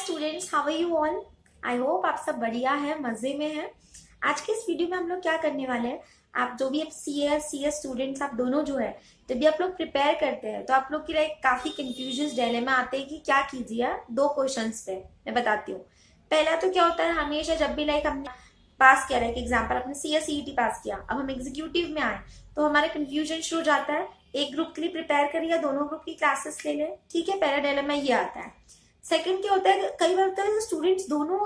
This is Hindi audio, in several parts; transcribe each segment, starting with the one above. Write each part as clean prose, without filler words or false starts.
Students, how are you all. I hope आप सब बढ़िया है, मजे में है। आज के इस वीडियो में हम लोग क्या करने वाले हैं, आप जो भी आप सी एस स्टूडेंट्स आप दोनों जो है, जब भी आप लोग प्रिपेयर करते हैं तो आप लोग के लिए काफी कंफ्यूजन डायलेमा आते हैं कि क्या कीजिए। दो क्वेश्चंस पे मैं बताती हूँ। पहला तो क्या होता है, हमेशा जब भी हमने पास किया, लाइक एग्जाम्पल अपने CSET पास किया, अब हम एग्जीक्यूटिव में आए तो हमारा कंफ्यूजन शुरू हो जाता है, एक ग्रुप के लिए प्रिपेयर करिए या दोनों ग्रुप की क्लासेस ले लें। ठीक है, पहला डायलेमा ये आता है। सेकंड क्या होता है, कई बार होता है स्टूडेंट्स दोनों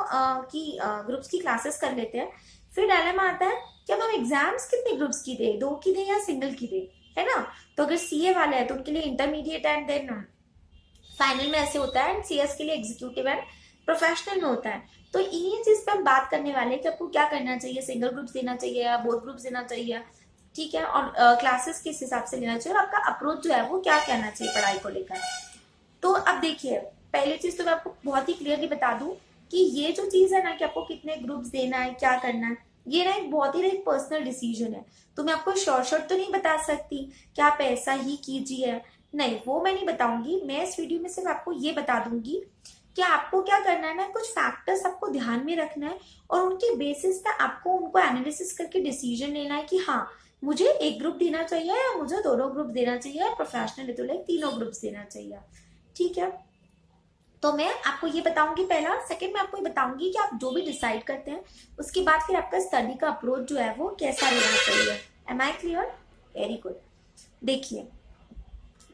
की ग्रुप्स की क्लासेस कर लेते हैं, फिर डायलेमा आता है कि अब हम एग्जाम्स कितने ग्रुप्स की दे, दो की दे या सिंगल की दे, है ना। तो अगर CA वाले हैं तो उनके लिए इंटरमीडिएट एंड देन फाइनल में ऐसे होता है, एंड CS के लिए एग्जीक्यूटिव एंड प्रोफेशनल में होता है। तो इन्हीं चीज पे हम बात करने वाले हैं कि आपको क्या करना चाहिए, सिंगल ग्रुप्स देना चाहिए या बोथ ग्रुप्स देना चाहिए, ठीक है, और क्लासेस किस हिसाब से लेना चाहिए और आपका अप्रोच जो है वो क्या कहना चाहिए पढ़ाई को लेकर। तो अब देखिए, पहली चीज तो मैं आपको बहुत ही क्लियरली बता दूं कि ये जो चीज है ना कि आपको कितने ग्रुप्स देना है, क्या करना है, ये ना एक बहुत ही एक पर्सनल डिसीजन है। तो मैं आपको शॉर्ट तो नहीं बता सकती कि आप ऐसा ही कीजिए, नहीं, वो मैं नहीं बताऊंगी। मैं इस वीडियो में सिर्फ आपको ये बता दूंगी कि आपको क्या करना है ना, कुछ फैक्टर्स आपको ध्यान में रखना है और उनके बेसिस पे आपको उनको एनालिसिस करके डिसीजन लेना है कि हाँ, मुझे एक ग्रुप देना चाहिए या मुझे दोनों ग्रुप देना चाहिए, प्रोफेशनल तो लाइक तीनों ग्रुप्स देना चाहिए। ठीक है, तो मैं आपको ये बताऊंगी पहला। सेकंड मैं आपको ये बताऊंगी कि आप जो भी डिसाइड करते हैं उसके बाद फिर आपका स्टडी का अप्रोच जो है वो कैसा रहना चाहिए। Am I clear? Very good. देखिए,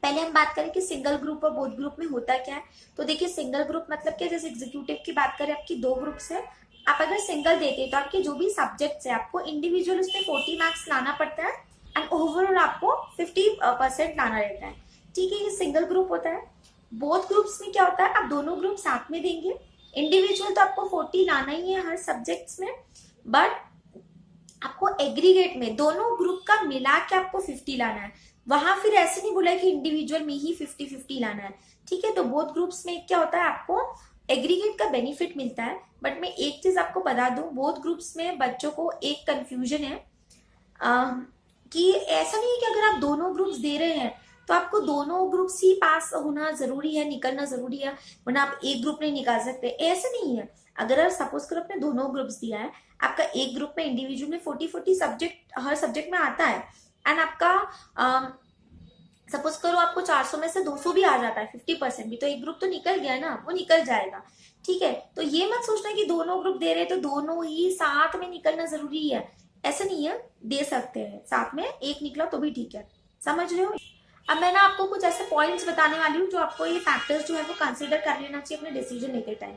पहले हम बात करें कि सिंगल ग्रुप और बोथ ग्रुप में होता क्या है। तो देखिए, सिंगल ग्रुप मतलब क्या, जैसे एग्जीक्यूटिव की बात करें, आपकी दो ग्रुप्स है, आप अगर सिंगल देते हैं तो आपके जो भी सब्जेक्ट्स है आपको इंडिविजुअल उसमें 40 मार्क्स लाना पड़ता है एंड ओवरऑल आपको 50% लाना रहता है। ठीक है, ये सिंगल ग्रुप होता है। बोथ ग्रुप्स में क्या होता है, आप दोनों ग्रुप साथ में देंगे। इंडिविजुअल तो आपको 40 लाना ही है हर सब्जेक्ट्स में, बट आपको एग्रीगेट में दोनों ग्रुप का मिला के आपको 50 लाना है। वहां फिर ऐसे नहीं बोला कि इंडिविजुअल में ही 50-50 लाना है। ठीक है, तो बोथ ग्रुप्स में क्या होता है, आपको एग्रीगेट का बेनिफिट मिलता है। बट मैं एक चीज आपको बता दूं, बोथ ग्रुप्स में बच्चों को एक कंफ्यूजन है कि ऐसा नहीं है कि अगर आप दोनों ग्रुप्स दे रहे हैं तो आपको दोनों ग्रुप्स ही पास होना जरूरी है, निकलना जरूरी है, वरना आप एक ग्रुप नहीं निकाल सकते। ऐसे नहीं है। अगर आप सपोज करो आपने दोनों ग्रुप्स दिया है, आपका एक ग्रुप में इंडिविजुअल में 40-40 सब्जेक्ट हर सब्जेक्ट में आता है एंड आपका सपोज करो आपको 400 में से 200 भी आ जाता है, 50% भी, तो एक ग्रुप तो निकल गया ना, वो निकल जाएगा। ठीक है, तो ये मत सोचना कि दोनों ग्रुप दे रहे हैं तो दोनों ही साथ में निकलना जरूरी है, ऐसा नहीं है। दे सकते हैं साथ में, एक निकला तो भी ठीक है, समझ रहे हो। अब मैं ना आपको कुछ ऐसे पॉइंट्स बताने वाली हूँ जो आपको ये फैक्टर्स जो है वो कंसिडर कर लेना चाहिए अपने डिसीजन लेते time.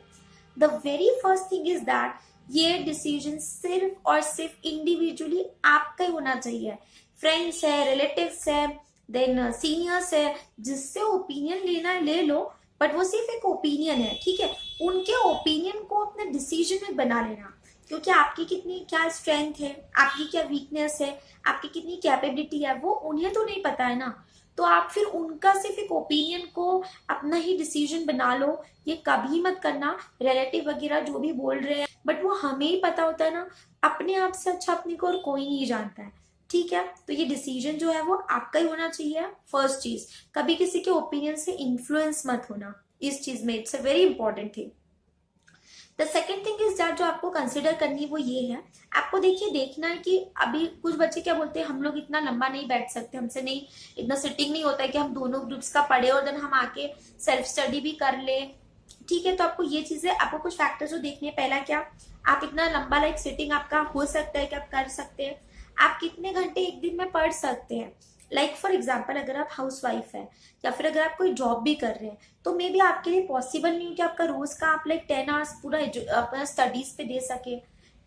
The very first thing is that ये डिसीजन सिर्फ और सिर्फ इंडिविजुअली आपका ही होना चाहिए। फ्रेंड्स है, रिलेटिव्स है, देन सीनियर्स है, जिससे ओपिनियन लेना है ले लो, बट वो सिर्फ एक ओपिनियन है। ठीक है, उनके ओपिनियन को अपने डिसीजन में बना लेना, क्योंकि आपकी कितनी क्या स्ट्रेंथ है, आपकी क्या वीकनेस है, आपकी कितनी कैपेबिलिटी है, वो उन्हें तो नहीं पता है ना। तो आप फिर उनका सिर्फ एक ओपिनियन को अपना ही डिसीजन बना लो, ये कभी मत करना। रिलेटिव वगैरह जो भी बोल रहे हैं, बट वो हमें ही पता होता है ना, अपने आप से अच्छा अपने को और कोई नहीं जानता है। ठीक है, तो ये डिसीजन जो है वो आपका ही होना चाहिए। फर्स्ट चीज, कभी किसी के ओपिनियन से इन्फ्लुएंस मत होना इस चीज में, it's a very important thing. The second thing is that जो आपको कंसिडर करनी वो ये है, आपको देखिए देखना है कि अभी कुछ बच्चे क्या बोलते हैं, हम लोग इतना लंबा नहीं बैठ सकते, हमसे नहीं इतना सिटिंग नहीं होता है कि हम दोनों ग्रुप्स का पढ़े और देन हम आके सेल्फ स्टडी भी कर ले। ठीक है, तो आपको ये चीजें, आपको कुछ फैक्टर्स जो देखने हैं। पहला क्या, आप इतना लंबा लाइक सिटिंग आपका हो सकता है कि आप कर सकते हैं, आप कितने घंटे एक दिन में पढ़ सकते हैं। लाइक फॉर एग्जाम्पल, अगर आप हाउस वाइफ है या फिर अगर आप कोई जॉब भी कर रहे हैं तो मे बी आपके लिए पॉसिबल नहीं हो कि आपका रोज का आप लाइक 10 आवर्स पूरा अपना स्टडीज पे दे सके।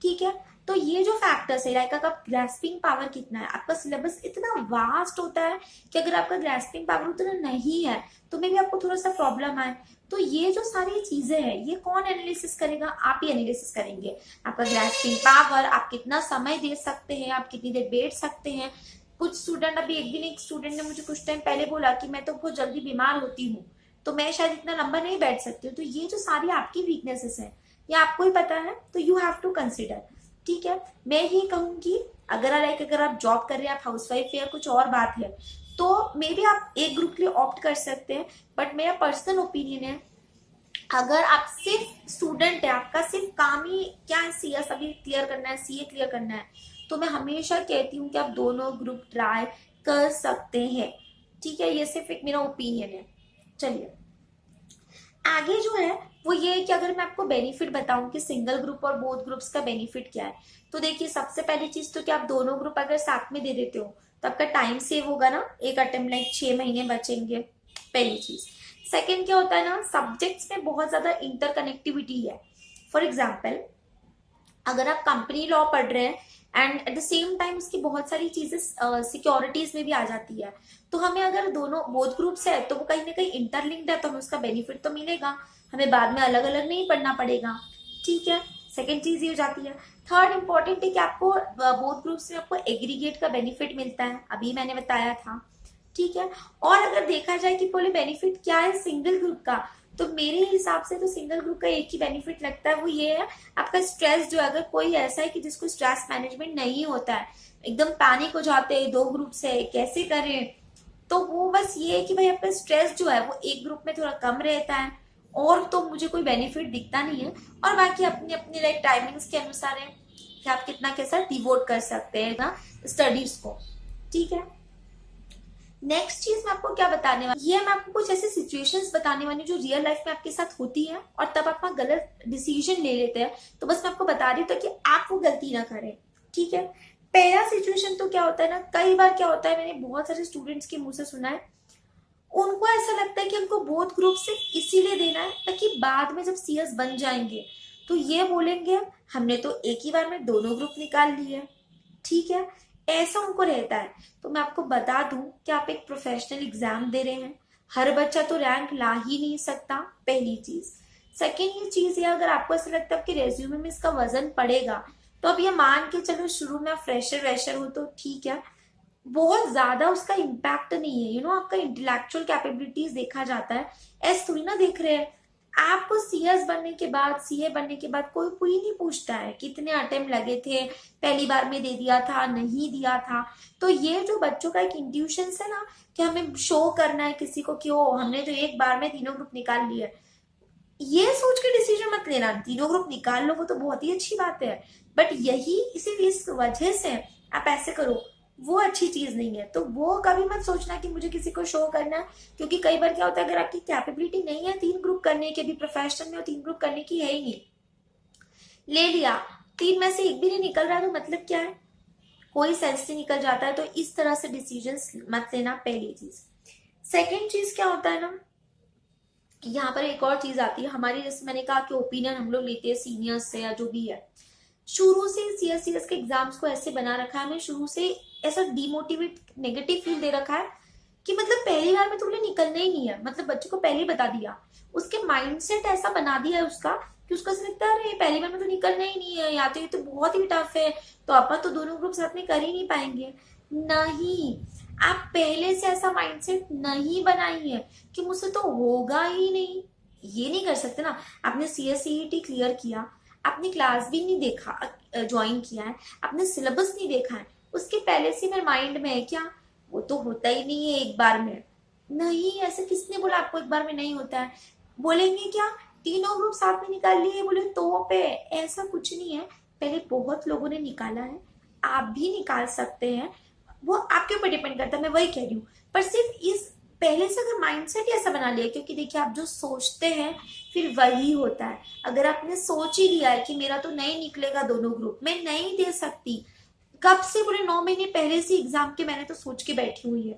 ठीक है, तो ये जो फैक्टर्स है, लाइक आपका ग्रास्पिंग पावर कितना है, आपका सिलेबस इतना वास्ट होता है कि अगर आपका ग्रास्पिंग पावर उतना नहीं है तो मे बी आपको थोड़ा सा प्रॉब्लम आए। तो ये जो सारी चीजें हैं ये कौन एनालिसिस करेगा, आप ही एनालिसिस करेंगे। आपका ग्रास्पिंग पावर, आप कितना समय दे सकते हैं, आप कितनी देर बैठ सकते हैं। कुछ स्टूडेंट, अभी एक दिन एक स्टूडेंट ने मुझे कुछ टाइम पहले बोला कि मैं तो बहुत जल्दी बीमार होती हूँ तो मैं शायद इतना लंबा नहीं बैठ सकती हूँ। तो ये जो सारी आपकी वीकनेसेस है ये आपको ही पता है, तो यू हैव टू कंसिडर। ठीक है, मैं ये कहूंगी अगर आप जॉब कर रहे हैं, आप हाउसवाइफ है या कुछ और बात है, तो मे बी आप एक ग्रुप के लिए ऑप्ट कर सकते हैं, बट मेरा पर्सनल ओपिनियन है अगर आप सिर्फ स्टूडेंट है, आपका सिर्फ काम ही क्या है, सीएस अभी क्लियर करना है, सीए क्लियर करना है, तो मैं हमेशा कहती हूँ कि आप दोनों ग्रुप ट्राई कर सकते हैं। ठीक है, ये सिर्फ एक मेरा ओपिनियन है। चलिए आगे जो है वो ये है कि अगर मैं आपको बेनिफिट बताऊं कि सिंगल ग्रुप और बोथ ग्रुप्स का बेनिफिट क्या है, तो देखिए सबसे पहली चीज तो कि आप दोनों ग्रुप अगर साथ में दे देते हो तो आपका टाइम सेव होगा ना, एक अटेम्प्ट लाइक 6 महीने बचेंगे, पहली चीज। सेकेंड क्या होता है ना, सब्जेक्ट्स में बहुत ज्यादा इंटरकनेक्टिविटी है। फॉर एग्जाम्पल अगर आप कंपनी लॉ पढ़ रहे हैं and at the same time उसकी बहुत सारी चीजें सिक्योरिटीज में भी आ जाती है, तो हमें अगर दोनों बोथ ग्रुप्स है तो वो कहीं ना कहीं इंटरलिंक्ड है, तो हमें उसका बेनिफिट तो मिलेगा, हमें बाद में अलग अलग नहीं पढ़ना पड़ेगा। ठीक है, सेकेंड चीज ये हो जाती है। थर्ड इंपॉर्टेंट है कि आपको बोथ ग्रुप्स में आपको एग्रीगेट का बेनिफिट मिलता है, अभी मैंने बताया था। ठीक है, और अगर देखा जाए कि बोले बेनिफिट क्या है सिंगल ग्रुप का, तो मेरे हिसाब से तो सिंगल ग्रुप का एक ही बेनिफिट लगता है, वो ये है आपका स्ट्रेस जो है, अगर कोई ऐसा है कि जिसको स्ट्रेस मैनेजमेंट नहीं होता है, एकदम पैनिक हो जाते हैं, दो ग्रुप से कैसे करें, तो वो बस ये है कि भाई आपका स्ट्रेस जो है वो एक ग्रुप में थोड़ा कम रहता है, और तो मुझे कोई बेनिफिट दिखता नहीं है। और बाकी अपनी अपनी लाइक टाइमिंग्स के अनुसार है कि आप कितना कैसा डिवोट कर सकते हैं ना स्टडीज को। ठीक है, नेक्स्ट चीज मैं आपको क्या बताने वाली, ये मैं आपको कुछ ऐसे सिचुएशंस बताने वाली जो रियल लाइफ में आपके साथ होती है और तब आप गलत डिसीजन ले लेते हैं, तो बस मैं आपको बता रही हूँ कि आप वो गलती ना करें। ठीक है, पहला सिचुएशन तो क्या होता है ना, कई बार क्या होता है, मैंने बहुत सारे स्टूडेंट्स के मुंह से सुना है, उनको ऐसा लगता है कि हमको बोथ ग्रुप सिर्फ इसीलिए देना है ताकि बाद में जब सीएस बन जाएंगे तो ये बोलेंगे हमने तो एक ही बार में दोनों ग्रुप निकाल लिए। ठीक है, ऐसा उनको रहता है। तो मैं आपको बता दूं कि आप एक प्रोफेशनल एग्जाम दे रहे हैं, हर बच्चा तो रैंक ला ही नहीं सकता, पहली चीज। सेकेंड ये चीज है, अगर आपको ऐसा लगता है कि रेज्यूमे में इसका वजन पड़ेगा, तो अब ये मान के चलो शुरू में आप फ्रेशर वेशर हो तो ठीक है, बहुत ज्यादा उसका इम्पैक्ट नहीं है। आपका इंटेलेक्चुअल कैपेबिलिटीज देखा जाता है, ऐसे थोड़ी ना देख रहे हैं। आपको सीएस बनने के बाद, सीए बनने के बाद कोई नहीं पूछता है कितने अटेम्प्ट लगे थे, पहली बार में दे दिया था नहीं दिया था। तो ये जो बच्चों का एक इंट्यूशन है ना कि हमें शो करना है किसी को कि ओ हमने तो एक बार में तीनों ग्रुप निकाल लिए, ये सोच के डिसीजन मत लेना। तीनों ग्रुप निकाल लो वो तो बहुत ही अच्छी बात है, बट यही इस वजह से आप ऐसे करो वो अच्छी चीज नहीं है। तो वो कभी मत सोचना कि मुझे किसी को शो करना है, क्योंकि कई बार क्या होता है अगर आपकी कैपेबिलिटी नहीं है 3 ग्रुप करने की, भी प्रोफेशनल में और 3 ग्रुप करने की है ही नहीं, ले लिया 3 में से एक भी नहीं निकल रहा तो मतलब क्या है, कोई सेंस नहीं निकल जाता है। तो इस तरह से डिसीजन मत लेना, पहली चीज। सेकेंड चीज क्या होता है ना, यहाँ पर एक और चीज आती है हमारी, जैसे मैंने कहा कि ओपिनियन हम लोग लेते हैं सीनियर्स से या जो भी है, शुरू से सीएस के एग्जाम्स को ऐसे बना रखा है, हमें शुरू से ऐसा डिमोटिवेट नेगेटिव फील दे रखा है कि मतलब पहली बार में तो उन्हें निकलना ही नहीं है, मतलब बच्चों को पहले ही बता दिया, उसके माइंडसेट ऐसा बना दिया है उसका कि उसका ऐसा लगता है अरे पहली बार में तो निकलना ही नहीं है, या तो ये तो बहुत ही टफ है, तो अपन तो दोनों ग्रुप साथ में कर ही नहीं पाएंगे। नहीं, आप पहले से ऐसा माइंडसेट नहीं बनाई है कि मुझसे तो होगा ही नहीं, ये नहीं कर सकते ना। आपने सीएसईटी क्लियर किया, आपने क्लास भी नहीं देखा, ज्वाइन किया है, आपने सिलेबस नहीं देखा है, उसके पहले से मेरे माइंड में है क्या वो तो होता ही नहीं है एक बार में। नहीं, ऐसा किसने बोला आपको एक बार में नहीं होता है? बोलेंगे क्या तीनों ग्रुप साथ में निकाल लिए, बोले तो पे, ऐसा कुछ नहीं है, पहले बहुत लोगों ने निकाला है, आप भी निकाल सकते हैं, वो आपके ऊपर डिपेंड करता है, मैं वही कह रही हूँ। पर सिर्फ इस पहले से अगर माइंडसेट ही ऐसा बना लिया, क्योंकि देखिए आप जो सोचते हैं फिर वही होता है। अगर आपने सोच ही लिया है कि मेरा तो नहीं निकलेगा दोनों ग्रुप, मैं नहीं दे सकती, कब से पूरे 9 महीने पहले से एग्जाम के मैंने तो सोच के बैठी हुई है,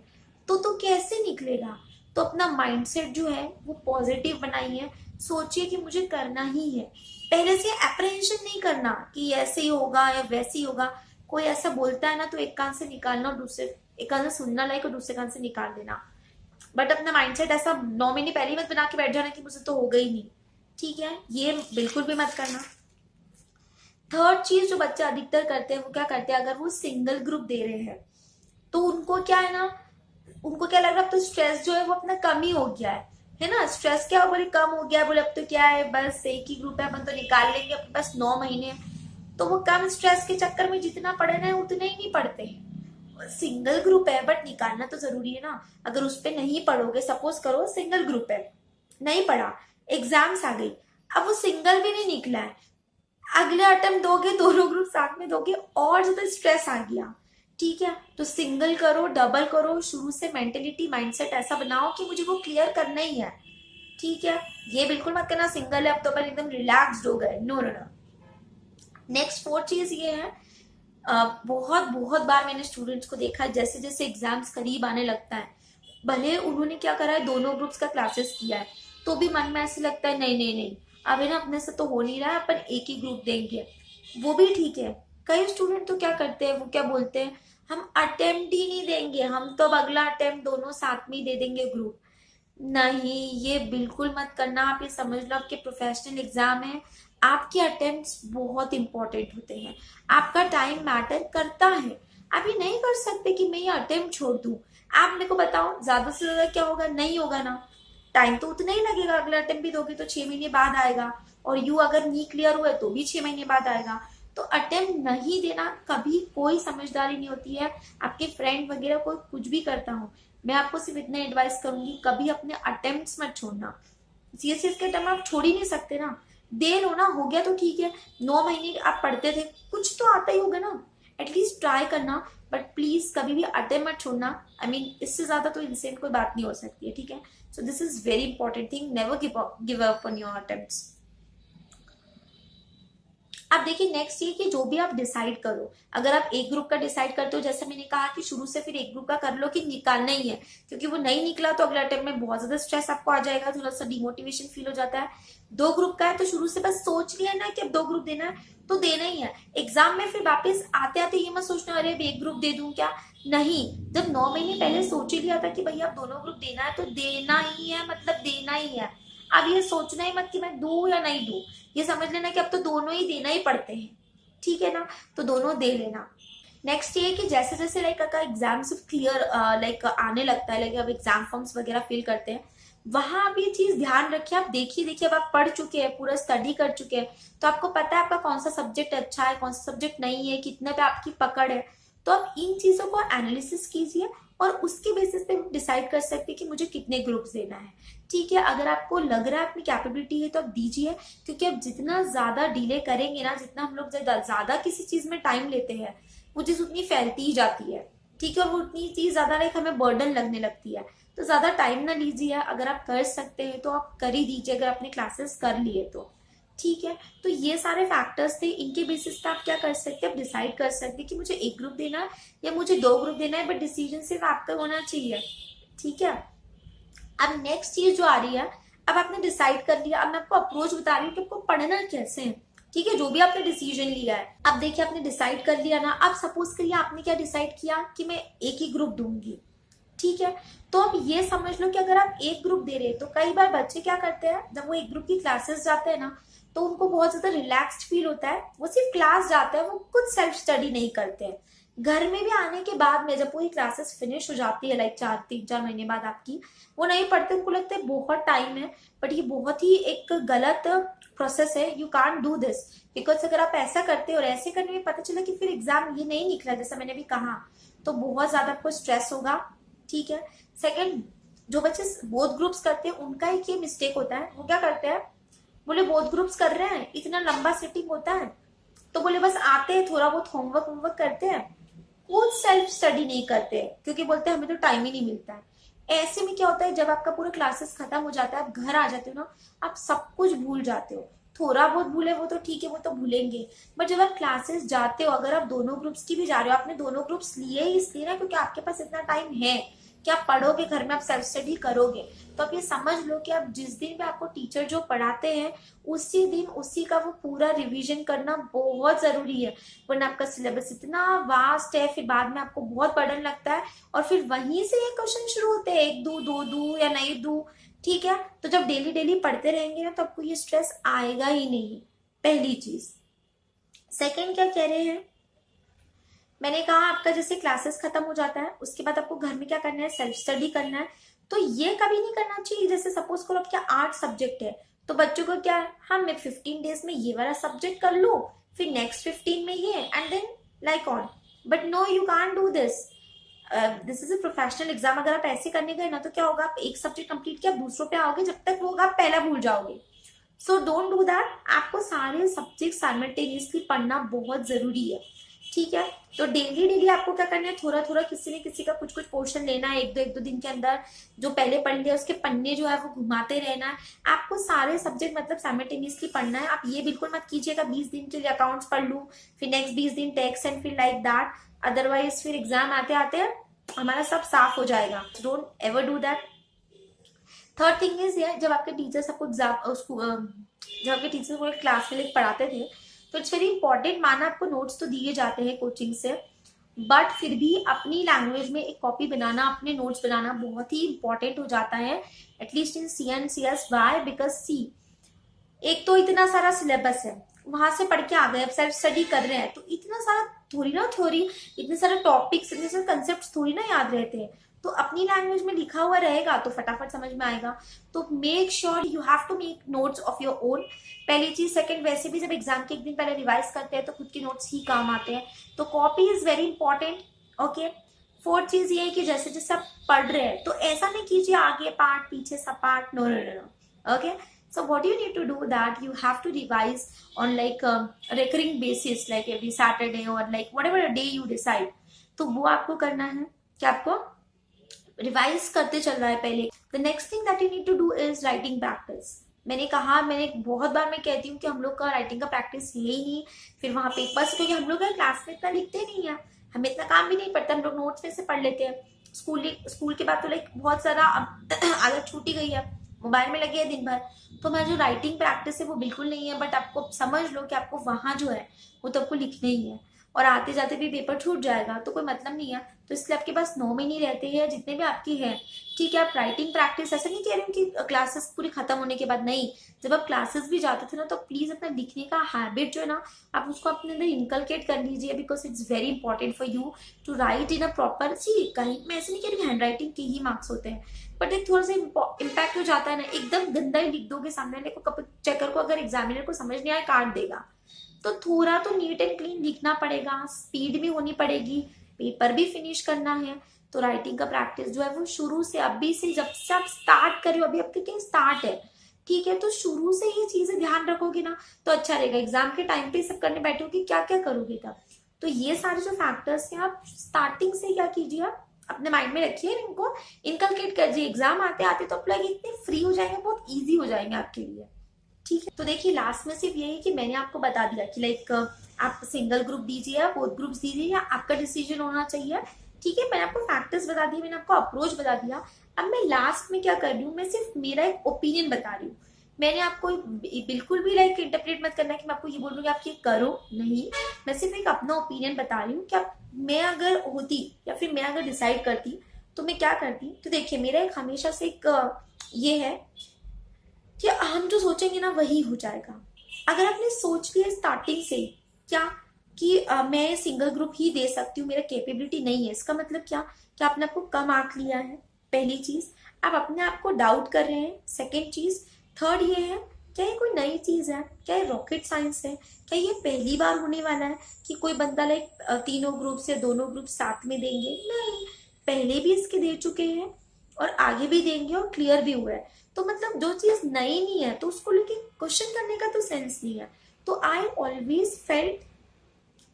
तो कैसे निकलेगा? तो अपना माइंडसेट जो है वो पॉजिटिव बनाइए, सोचिए कि मुझे करना ही है, पहले से अप्रहेंशन नहीं करना कि ऐसे ही होगा या वैसे ही होगा। कोई ऐसा बोलता है ना तो एक कान से निकालना और दूसरे एक कान से सुनना लाइक और दूसरे कान से निकाल देना, बट अपना माइंडसेट ऐसा 9 महीने पहले ही मत बना के बैठ जाना कि मुझे तो होगा ही नहीं। ठीक है, ये बिल्कुल भी मत करना। थर्ड चीज जो बच्चे अधिकतर करते हैं वो क्या करते हैं, अगर वो सिंगल ग्रुप दे रहे हैं तो उनको क्या है ना, उनको क्या लग रहा है अब तो स्ट्रेस जो है वो अपना कम ही हो गया है ना, स्ट्रेस क्या बोले कम हो गया है, बोले अब तो क्या है बस एक ही ग्रुप है अपन तो निकाल लेंगे अपने पास 9 महीने, तो वो कम स्ट्रेस के चक्कर में जितना पढ़ना है उतना ही नहीं पढ़ते। सिंगल ग्रुप है बट निकालना तो जरूरी है ना, अगर उस पर नहीं पढ़ोगे, सपोज करो सिंगल ग्रुप है नहीं पढ़ा, एग्जाम्स आ गई, अब वो सिंगल भी नहीं निकला है, अगले अटेम्प्ट दोगे, दोनों ग्रुप साथ में दोगे, और ज्यादा स्ट्रेस आ गया। ठीक है, तो सिंगल करो, डबल करो, शुरू से मेंटेलिटी माइंडसेट ऐसा बनाओ कि मुझे वो क्लियर करना ही है। ठीक है, ये बिल्कुल मत करना सिंगल है अब तो अपन एकदम रिलैक्स्ड हो गए, no no no. Next fourth चीज ये है, बहुत बहुत बार मैंने स्टूडेंट्स को देखा है, जैसे जैसे एग्जाम्स करीब आने लगता है, भले उन्होंने क्या करा है, दोनों ग्रुप्स का क्लासेस किया है, तो भी मन में ऐसे लगता है नहीं नहीं नहीं, अभी ना अपने से तो हो नहीं रहा है, अपन एक ही ग्रुप देंगे, वो भी ठीक है। कई स्टूडेंट तो क्या करते हैं, वो क्या बोलते हैं, हम अटेम्प्ट ही नहीं देंगे, हम तो अब अगला अटेम्प्ट दोनों साथ में ही दे देंगे ग्रुप। नहीं, ये बिल्कुल मत करना। आप ये समझ लो आपके प्रोफेशनल एग्जाम है, आपके अटेम्प्ट्स बहुत इंपॉर्टेंट होते हैं, आपका टाइम मैटर करता है। आप ये नहीं कर सकते कि मैं ये अटेम्प्ट छोड़ दूं। आप मेरे को बताओ ज्यादा से ज्यादा क्या होगा, नहीं होगा ना, टाइम तो उतना ही लगेगा, अगला अटेम्प्ट भी दोगे तो 6 महीने बाद आएगा, और यू अगर नहीं क्लियर हुआ तो भी 6 महीने बाद आएगा। तो अटेम्प्ट नहीं देना कभी कोई समझदारी नहीं होती है। आपके फ्रेंड वगैरह कोई कुछ भी करता हो, मैं आपको सिर्फ इतना एडवाइस करूंगी, कभी अपने अटेम्प्ट्स मत छोड़ना। सीएससीएस के टाइम आप छोड़ ही नहीं सकते ना, दे लो ना, हो गया तो ठीक है। 9 महीने आप पढ़ते थे, कुछ तो आता ही होगा ना, एटलीस्ट ट्राई करना, बट प्लीज कभी भी अटेम्प्ट मत छोड़ना। आई मीन इससे ज्यादा तो इनसेंट कोई बात नहीं हो सकती है। ठीक है, so this is very important thing, never give up on your attempts. अब देखिए नेक्स्ट ये कि जो भी आप डिसाइड करो, अगर आप एक ग्रुप का डिसाइड करते हो, जैसे मैंने कहा कि शुरू से फिर एक ग्रुप का कर लो कि निकालना ही है, क्योंकि वो नहीं निकला तो अगला अटेम्प्ट में बहुत ज्यादा स्ट्रेस आपको आ जाएगा, थोड़ा सा डिमोटिवेशन फील हो जाता है। 2 ग्रुप का है तो शुरू से बस सोच लिया ना कि अब 2 ग्रुप देना है तो देना ही है। एग्जाम में फिर वापस आते आते ये मत सोचना अरे अब एक ग्रुप दे दूं क्या, नहीं, जब 9 महीने पहले सोच ही लिया था कि भैया अब दोनों ग्रुप देना है तो देना ही है, मतलब देना ही है। अब ये सोचना ही मत कि मैं दूं या नहीं दूं, ये समझ लेना कि अब तो दोनों ही देना ही पड़ते हैं। ठीक है ना, तो दोनों दे लेना। नेक्स्ट ये कि जैसे जैसे लाइक आपका एग्जाम क्लियर लाइक आने लगता है, लाइक अब एग्जाम फॉर्म्स वगैरह फिल करते हैं, वहां आप ये चीज ध्यान रखिए। आप देखिए देखिए अब आप पढ़ चुके हैं, पूरा स्टडी कर चुके हैं, तो आपको पता है आपका कौन सा सब्जेक्ट अच्छा है, कौन सा सब्जेक्ट नहीं है, कितने पे आपकी पकड़ है। तो आप इन चीजों को एनालिसिस कीजिए और उसके बेसिस पे डिसाइड कर सकते हैं कि मुझे कितने ग्रुप्स देना है। ठीक है, अगर आपको लग रहा है अपनी कैपेबिलिटी है तो आप दीजिए, क्योंकि अब जितना ज्यादा डिले करेंगे ना, जितना हम लोग ज्यादा किसी चीज में टाइम लेते हैं, वो चीज उतनी फैलती ही जाती है। ठीक है, और वो उतनी चीज ज्यादा लाइक हमें बर्डन लगने लगती है। तो ज्यादा टाइम ना लीजिए, अगर आप कर सकते हैं तो आप कर ही दीजिए, अगर आपने क्लासेस कर लिए तो। ठीक है, तो ये सारे फैक्टर्स थे, इनके बेसिस पे आप क्या कर सकते हैं, आप डिसाइड कर सकते हैं कि मुझे एक ग्रुप देना है या मुझे 2 ग्रुप देना है, बट डिसीजन सिर्फ आपका होना चाहिए। ठीक है, अब नेक्स्ट चीज जो आ रही है, अब आपने डिसाइड कर लिया, अब मैं आपको अप्रोच बता रही हूँ कि आपको पढ़ना कैसे है। ठीक है, जो भी आपने डिसीजन लिया है, अब देखिए आपने डिसाइड कर लिया ना, अब सपोज करिए आपने क्या डिसाइड किया कि मैं एक ही ग्रुप दूंगी। ठीक है, तो अब ये समझ लो कि अगर आप एक ग्रुप दे रहे हैं, तो कई बार बच्चे क्या करते हैं, जब वो एक ग्रुप की क्लासेस जाते हैं ना, तो उनको बहुत ज्यादा रिलैक्स्ड फील होता है, वो सिर्फ क्लास जाते हैं, वो कुछ सेल्फ स्टडी नहीं करते हैं। घर में भी आने के बाद में जब पूरी क्लासेस फिनिश हो जाती है, लाइक 3-4 महीने बाद आपकी, वो नहीं पढ़ते, उनको लगता है बहुत टाइम है, बट ये बहुत ही एक गलत प्रोसेस है। You can't do this, because अगर आप ऐसा करते हो और ऐसे करने में पता चला कि फिर एग्जाम ये नहीं निकला जैसा मैंने भी कहा, तो बहुत ज्यादा आपको स्ट्रेस होगा। ठीक है, सेकंड, जो बच्चे बोथ ग्रुप्स करते हैं उनका एक ये मिस्टेक होता है, वो क्या करते हैं, बोले बोथ ग्रुप्स कर रहे हैं, इतना लंबा सेटिंग होता है, तो बोले बस आते हैं थोड़ा बहुत होमवर्क करते हैं, कुछ सेल्फ स्टडी नहीं करते हैं, क्योंकि बोलते हैं हमें तो टाइम ही नहीं मिलता है। ऐसे में क्या होता है, जब आपका पूरा क्लासेस खत्म हो जाता है, आप घर आ जाते हो ना, आप सब कुछ भूल जाते हो। थोड़ा बहुत भूले वो तो ठीक है, वो तो भूलेंगे, बट जब आप क्लासेस जाते हो, अगर आप दोनों ग्रुप्स की भी जा रहे हो, आपने दोनों ग्रुप्स लिए ही इसलिए ना क्योंकि आपके पास इतना टाइम है कि आप पढ़ोगे, घर में आप सेल्फ स्टडी करोगे, तो आप ये समझ लो कि आप जिस दिन भी आपको टीचर जो पढ़ाते हैं, उसी दिन उसी का वो पूरा रिवीजन करना बहुत जरूरी है, वरना आपका सिलेबस इतना वास्ट है, फिर बाद में आपको बहुत बर्डन लगता है, और फिर वहीं से ये क्वेश्चन शुरू होते हैं, एक दू दो दू या नहीं दू। ठीक है, तो जब डेली डेली पढ़ते रहेंगे ना, तो आपको ये स्ट्रेस आएगा ही नहीं, पहली चीज। सेकंड क्या कह रहे हैं, मैंने कहा आपका जैसे क्लासेस खत्म हो जाता है, उसके बाद आपको घर में क्या करना है, सेल्फ स्टडी करना है। तो ये कभी नहीं करना चाहिए, जैसे सपोज करो आपके 8 सब्जेक्ट है, तो बच्चों को क्या है, हाँ मैं 15 डेज में ये वाला सब्जेक्ट कर लू, फिर नेक्स्ट 15 में ये, and then like on. But no, you can't do this. This is a professional exam. अगर आप ऐसे करने गए ना तो क्या होगा, आप एक सब्जेक्ट कंप्लीट किया, आप दूसरों पे आओगे, जब तक वो होगा आप पहला भूल जाओगे। So don't do that. आपको सारे सब्जेक्ट साइमल्टेनियसली पढ़ना बहुत जरूरी है, ठीक है। तो डेली डेली आपको क्या करना है, थोड़ा थोड़ा किसी न किसी का कुछ कुछ पोर्शन लेना है, एक दो दिन के अंदर जो पहले पढ़ लिया उसके पन्ने जो है वो घुमाते रहना है। आपको सारे सब्जेक्ट मतलब साइमल्टेनियसली पढ़ना है। आप ये बिल्कुल मत कीजिएगा 20 दिन के लिए अकाउंट्स पढ़ लूँ, फिर नेक्स्ट 20 दिन टैक्स एंड फिर लाइक दैट। अदरवाइज फिर एग्जाम आते आते हमारा सब साफ हो जाएगा। Don't ever do that. Third thing is ये, जब आपके टीचर्स आपको एग्जाम जब आपके टीचर्स को क्लास में लेकर पढ़ाते थे तो इट्स वेरी इंपॉर्टेंट, माना आपको नोट्स तो दिए जाते हैं कोचिंग से, बट फिर भी अपनी लैंग्वेज में एक कॉपी बनाना, अपने नोट्स बनाना बहुत ही इंपॉर्टेंट हो जाता है, at least in C and C S. Why? Because see, एक तो इतना सारा सिलेबस है, वहां से पढ़ के आ गए, अब सेल्फ स्टडी कर रहे हैं, तो इतना सारा थोड़ी ना थ्योरी, इतने सारे टॉपिक्स, इतने सारे कंसेप्ट थोड़ी ना याद रहते हैं। तो अपनी लैंग्वेज में लिखा हुआ रहेगा तो फटाफट समझ में आएगा। तो make sure you have to make notes of your own, पहली चीज। सेकंड, वैसे भी जब एग्जाम के एक दिन पहले रिवाइज करते हैं तो खुद के नोट्स ही काम आते हैं, तो copy is very important. Okay. Fourth चीज ये है कि जैसे जैसे आप पढ़ रहे हैं तो ऐसा नहीं कीजिए आगे पार्ट पीछे सब part, no no no. Okay. So what you need to do that you have to revise on like recurring basis, like every Saturday or like whatever day you decide. तो वो आपको करना है कि आपको रिवाइज करते चल रहा है पहले। The next thing that you need to do is writing practice. मैंने बहुत बार मैं कहती हूँ कि हम लोग का राइटिंग का प्रैक्टिस है ही नहीं, फिर वहाँ पेपर्स, क्योंकि हम लोग क्लास में इतना लिखते नहीं है, हमें इतना काम भी नहीं पड़ता, हम लोग नोट्स में से पढ़ लेते हैं। स्कूल के बाद तो लाइक बहुत सारा आदत छूटी गई है, मोबाइल में लगे हैं दिन भर, तो हमारी जो राइटिंग प्रैक्टिस है वो बिल्कुल नहीं है। बट आपको समझ लो कि आपको वहां जो है वो तो आपको लिखना ही है, और आते जाते भी पेपर छूट जाएगा तो कोई मतलब नहीं है। तो इसलिए आपके पास 9 महीने रहते हैं जितने भी आपकी हैं, ठीक है। आप राइटिंग प्रैक्टिस, ऐसा नहीं कह रही हूँ कि क्लासेस पूरी खत्म होने के बाद, नहीं, जब आप क्लासेस भी जाते थे ना तो प्लीज अपना लिखने का हैबिट जो है ना आप उसको अपने अंदर इनकलकेट कर लीजिए, because it's very important for you to write in a proper. See, कहीं मैं ऐसे नहीं कह रही हैंड राइटिंग के ही मार्क्स होते हैं, बट एक थोड़ा सा इम्पैक्ट हो जाता है ना, एकदम गंदा ही लिख दोगे, सामने वाले को चेकर को अगर एग्जामिनर को समझ नहीं आए काट देगा। तो थोड़ा तो नीट एंड क्लीन लिखना पड़ेगा, स्पीड भी होनी पड़ेगी, पेपर भी फिनिश करना है। तो राइटिंग का प्रैक्टिस जो है वो शुरू से, अभी से, जब से आप स्टार्ट कर रहे हो, अभी आपके क्या स्टार्ट है, ठीक है, तो शुरू से ये चीजें ध्यान रखोगे ना तो अच्छा रहेगा। एग्जाम के टाइम पे सब करने बैठोगे, क्या क्या करोगे तब। तो ये सारे जो फैक्टर्स हैं आप स्टार्टिंग से क्या कीजिए, अपने माइंड में रखिए, इनको इनकलकेट कीजिए। एग्जाम आते आते तो आप लोग इतने फ्री हो जाएंगे, बहुत ईजी हो जाएंगे आपके लिए, ठीक है। तो देखिए लास्ट में सिर्फ यही कि मैंने आपको बता दिया कि लाइक आप सिंगल ग्रुप दीजिए या बोथ ग्रुप्स दीजिए, या आपका डिसीजन होना चाहिए, ठीक है। मैंने आपको फैक्टर्स बता दिए, मैंने आपको अप्रोच बता दिया। अब मैं लास्ट में क्या कर रही हूँ, मैं सिर्फ मेरा एक ओपिनियन बता रही हूँ। मैंने आपको बिल्कुल भी लाइक इंटरप्रेट मत करना कि मैं आपको ये बोल रही हूँ कि आप ये करो, नहीं। मैं सिर्फ एक अपना ओपिनियन बता रही हूँ कि आप, मैं अगर होती या फिर मैं अगर डिसाइड करती तो मैं क्या करती। तो देखिए मेरा एक हमेशा से एक ये है कि हम जो सोचेंगे ना वही हो जाएगा। अगर आपने सोच लिया स्टार्टिंग से क्या कि मैं सिंगल ग्रुप ही दे सकती हूँ, मेरा कैपेबिलिटी नहीं है, इसका मतलब क्या कि आपने आपको कम आंक लिया है, पहली चीज। आप अपने आप को डाउट कर रहे हैं, सेकेंड चीज। थर्ड ये है, क्या ये कोई नई चीज है, क्या ये रॉकेट साइंस है, क्या ये पहली बार होने वाला है कि कोई बंदा लाइक तीनों ग्रुप से दोनों ग्रुप साथ में देंगे, नहीं, पहले भी इसके दे चुके हैं और आगे भी देंगे और क्लियर भी हुआ है। तो मतलब जो चीज नई नहीं है तो उसको लेके क्वेश्चन करने का तो सेंस नहीं है। तो आई ऑलवेज फेल्ट,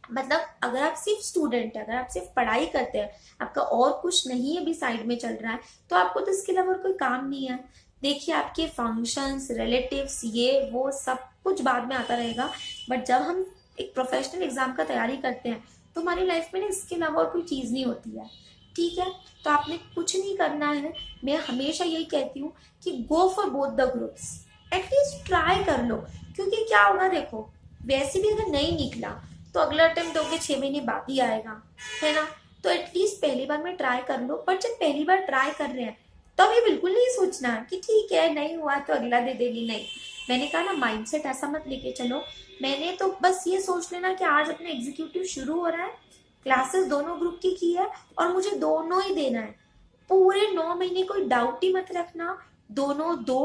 मतलब अगर आप सिर्फ स्टूडेंट है, अगर आप सिर्फ पढ़ाई करते हैं, आपका और कुछ नहीं है भी साइड में चल रहा है, तो आपको तो इसके अलावा और कोई काम नहीं है। देखिए आपके फंक्शंस, रिलेटिव्स, ये वो सब कुछ बाद में आता रहेगा, बट जब हम एक प्रोफेशनल एग्जाम का तैयारी करते हैं तो हमारी लाइफ में ना इसके अलावा और कोई चीज नहीं होती है, ठीक है। तो आपने कुछ नहीं करना है, मैं हमेशा यही कहती हूँ कि go for both the groups, at least try कर लो। क्योंकि क्या होगा, देखो वैसे भी अगर नहीं निकला तो अगला अटेम्प्ट दोगे 6 महीने बाद ही आएगा, है ना। तो एटलीस्ट पहली बार में ट्राई कर लो। पर जब पहली बार ट्राई कर रहे हैं तो अभी बिल्कुल नहीं सोचना कि ठीक है नहीं हुआ तो अगला दे देगी, नहीं। मैंने कहा ना माइंडसेट ऐसा मत लेके चलो। मैंने तो बस ये सोच लेना कि आज अपना एग्जीक्यूटिव शुरू हो रहा है, क्लासेस दोनों ग्रुप की है और मुझे दोनों ही देना है। पूरे 9 महीने कोई डाउट ही मत रखना, दोनों दो।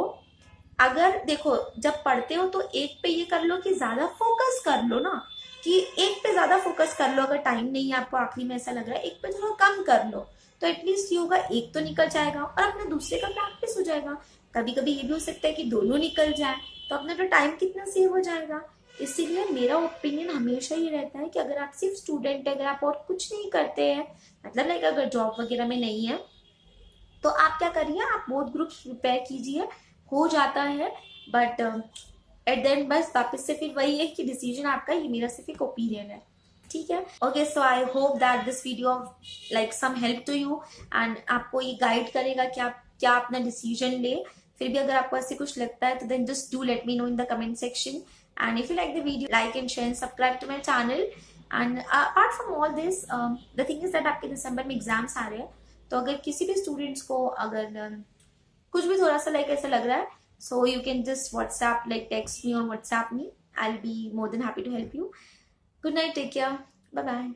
अगर देखो जब पढ़ते हो तो एक पे ये कर लो कि ज्यादा फोकस कर लो ना, कि एक पे ज्यादा फोकस कर लो। अगर टाइम नहीं है आपको, आखिरी में ऐसा लग रहा है, एक पे थोड़ा कम कर लो। तो एटलीस्ट ये होगा एक तो निकल जाएगा और अपना दूसरे का प्रैक्टिस हो जाएगा। कभी कभी ये भी हो सकता है कि दोनों निकल जाए, तो अपना तो टाइम कितना सेव हो जाएगा। इसीलिए मेरा ओपिनियन हमेशा ये रहता है कि अगर आप सिर्फ स्टूडेंट है, अगर आप और कुछ नहीं करते हैं, मतलब लाइक अगर जॉब वगैरह में नहीं है, तो आप क्या करिए, आप बोथ ग्रुप्स प्रिपेयर कीजिए, हो जाता है। बट एट द एंड बस वापस से फिर वही है कि डिसीजन आपका, ये मेरा सिर्फ एक ओपिनियन है, ठीक है। Okay, so I hope that this video like some help to you, and आपको ये गाइड करेगा कि आप क्या अपना डिसीजन ले। फिर भी अगर आपको ऐसे कुछ लगता है तो then just do let me know in the comment section, and if you like the video, like and share, subscribe to my channel. And apart from all this, the thing is that आपके दिसंबर में एग्जाम्स आ रहे हैं, तो अगर किसी भी स्टूडेंट्स को अगर कुछ भी थोड़ा सा लाइक ऐसा लग रहा है, so you can just WhatsApp, like text me or WhatsApp me. I'll be more than happy to help you. Good night, take care, bye bye.